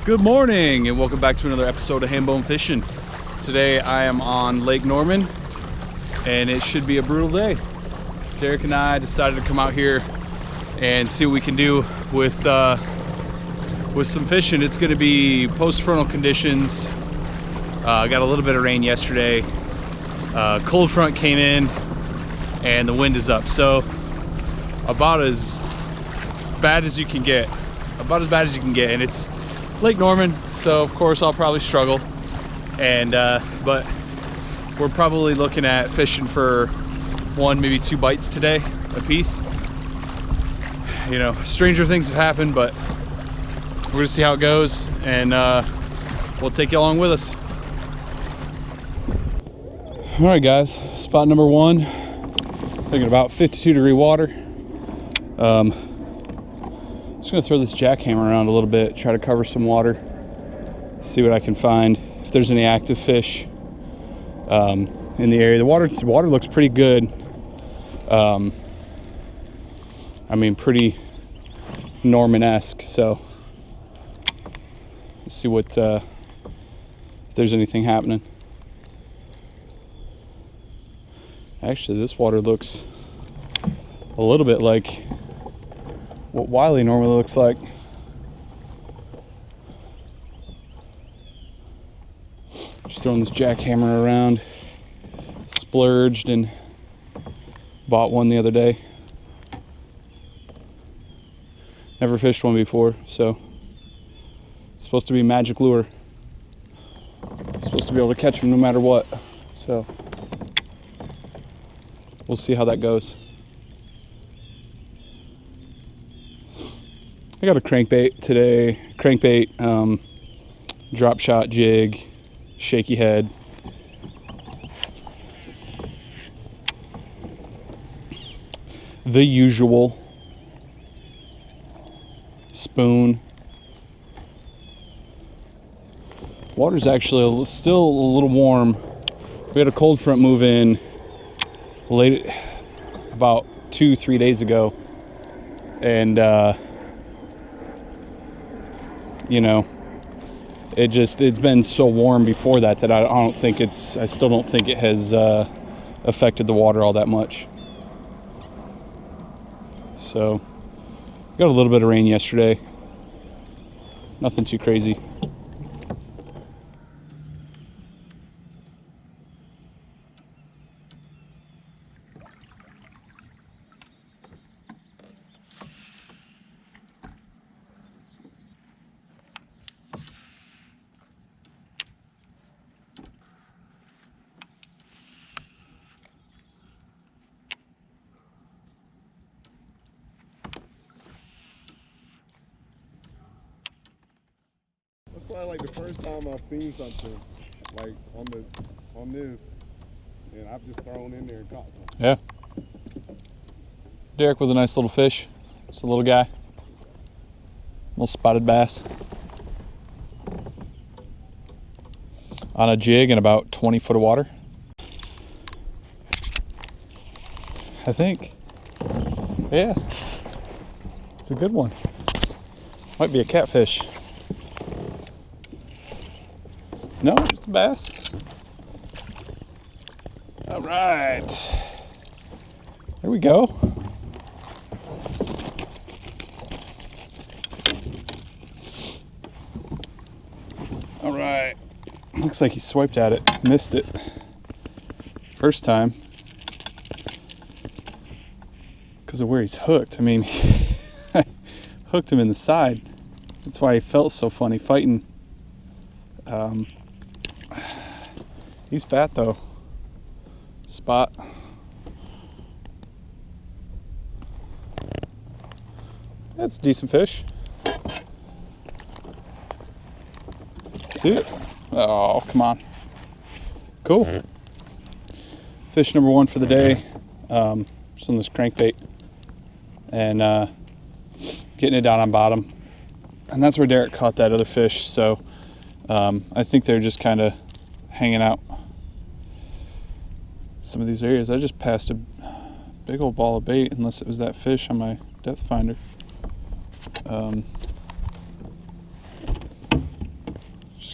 Good morning and welcome back to another episode of Hambone Fishing. Today I am on Lake Norman and it should be a brutal day. Derek and I decided to come out here and see what we can do with some fishing. It's going to be post-frontal conditions. Got a little bit of rain yesterday. Cold front came in and the wind is up. So about as bad as you can get. And it's Lake Norman, so of course I'll probably struggle, and but we're probably looking at fishing for 1, maybe 2 bites today a piece. You know, stranger things have happened, but we're gonna see how it goes, and we'll take you along with us. All right, guys, spot number 1. Thinking about 52-degree water. Just gonna throw this jackhammer around a little bit, try to cover some water, see what I can find, if there's any active fish in the area. The water looks pretty good. I mean, pretty Norman-esque, so let's see what if there's anything happening. Actually, this water looks a little bit like what Wiley normally looks like. Just throwing this jackhammer around. Splurged and bought one the other day. Never fished one before, so it's supposed to be a magic lure. Supposed to be able to catch them no matter what. So we'll see how that goes. I got a crankbait today. Crankbait, drop shot jig, shaky head. The usual. Spoon. Water's actually still a little warm. We had a cold front move in late, about 2-3 days ago, and you know, it's been so warm before that I still don't think it has affected the water all that much. So got a little bit of rain yesterday, nothing too crazy. That's probably like the first time I've seen something like on this, and I've just thrown in there and caught something. Yeah. Derek with a nice little fish. It's a little guy. Little spotted bass. On a jig in about 20 foot of water. I think. Yeah. It's a good one. Might be a catfish. No, it's a bass. All right. There we go. All right. Looks like he swiped at it. Missed it. First time. Because of where he's hooked. I mean, I hooked him in the side. That's why he felt so funny fighting. He's fat though. Spot. That's a decent fish. See it? Oh, come on. Cool. Fish number 1 for the day. Just on this crankbait. And getting it down on bottom. And that's where Derek caught that other fish. So I think they're just kind of hanging out some of these areas. I just passed a big old ball of bait, unless it was that fish on my depth finder.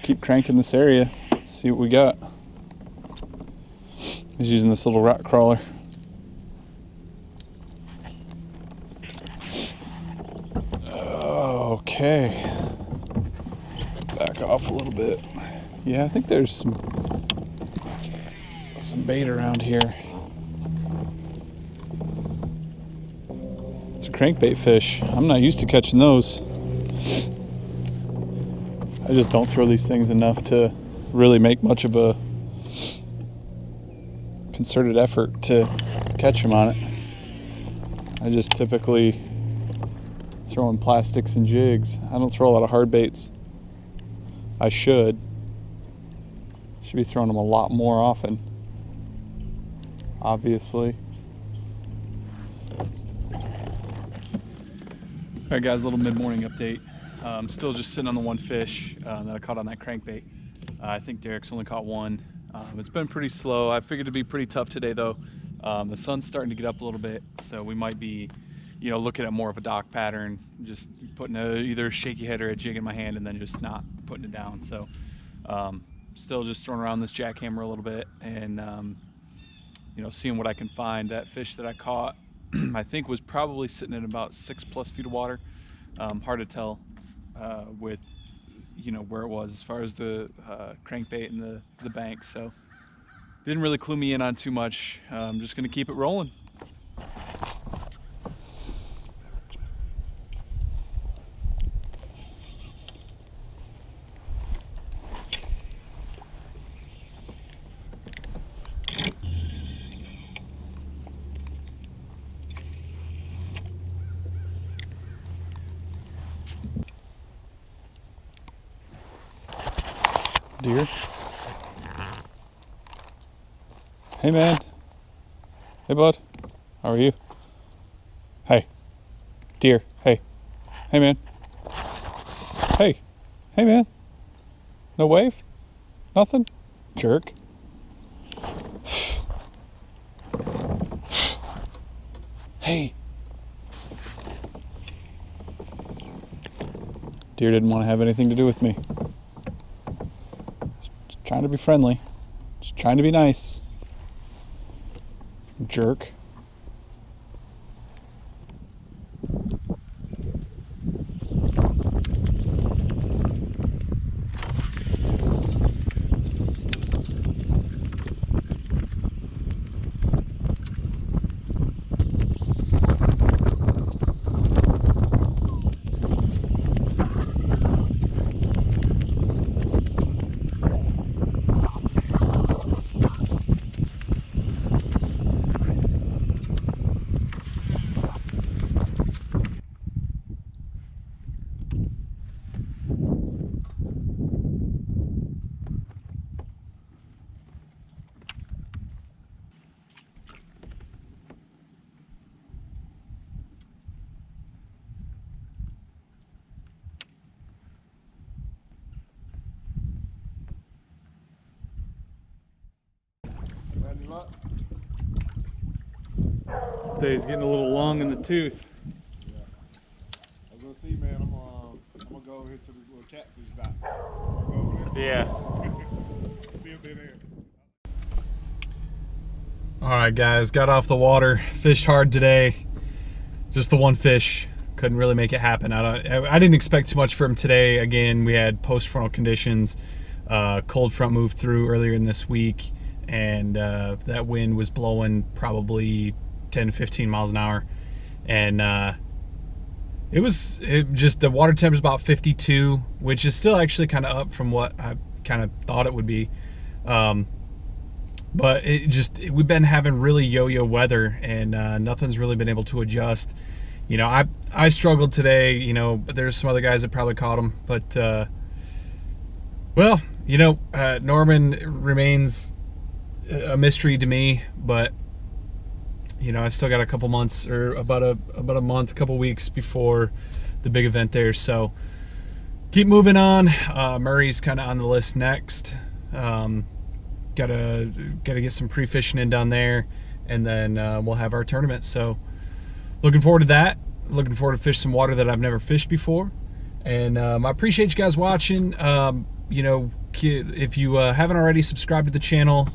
Just keep cranking this area, see what we got. He's using this little rock crawler. Okay, back off a little bit. Yeah, I think there's some bait around here. It's a crankbait fish. I'm not used to catching those. I just don't throw these things enough to really make much of a concerted effort to catch them on it. I just typically throw in plastics and jigs. I don't throw a lot of hard baits. I should be throwing them a lot more often, obviously. All right guys, a little mid-morning update. Still just sitting on the one fish that I caught on that crankbait. I think Derek's only caught one. It's been pretty slow. I figured it'd be pretty tough today though. The sun's starting to get up a little bit, so we might be, you know, looking at more of a dock pattern, just putting either a shaky head or a jig in my hand and then just not putting it down. So still just throwing around this jackhammer a little bit and you know, seeing what I can find. That fish that I caught I think was probably sitting in about 6+ feet of water. Hard to tell with, you know, where it was as far as the crankbait and the bank, so didn't really clue me in on too much. I'm just gonna keep it rolling. Deer. Hey man. Hey bud. How are you? Hey. Deer. Hey. Hey man. Hey. Hey man. No wave? Nothing? Jerk. Hey. Deer didn't want to have anything to do with me. Trying to be friendly, just trying to be nice. Jerk. Day's getting a little long in the tooth. Yeah. I was gonna see, man. I'm gonna go over here to this little catfish dock. Go over there. Yeah. See if they're there. All right, guys. Got off the water. Fished hard today. Just the one fish. Couldn't really make it happen. I didn't expect too much from today. Again, we had post-frontal conditions. Cold front moved through earlier in this week, and that wind was blowing probably 10 to 15 miles an hour, and the water temp is about 52, which is still actually kind of up from what I kind of thought it would be, but we've been having really yo-yo weather, and nothing's really been able to adjust. You know, I struggled today, you know, but there's some other guys that probably caught them, but well, you know, Norman remains a mystery to me, but you know, I still got a couple months, or about a month, a couple weeks before the big event there. So keep moving on. Murray's kind of on the list next. Gotta get some pre-fishing in down there, and then we'll have our tournament. So looking forward to that. Looking forward to fish some water that I've never fished before. And I appreciate you guys watching. you know, if you haven't already subscribed to the channel,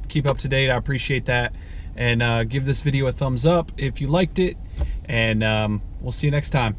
keep up to date. I appreciate that. And give this video a thumbs up if you liked it. And we'll see you next time.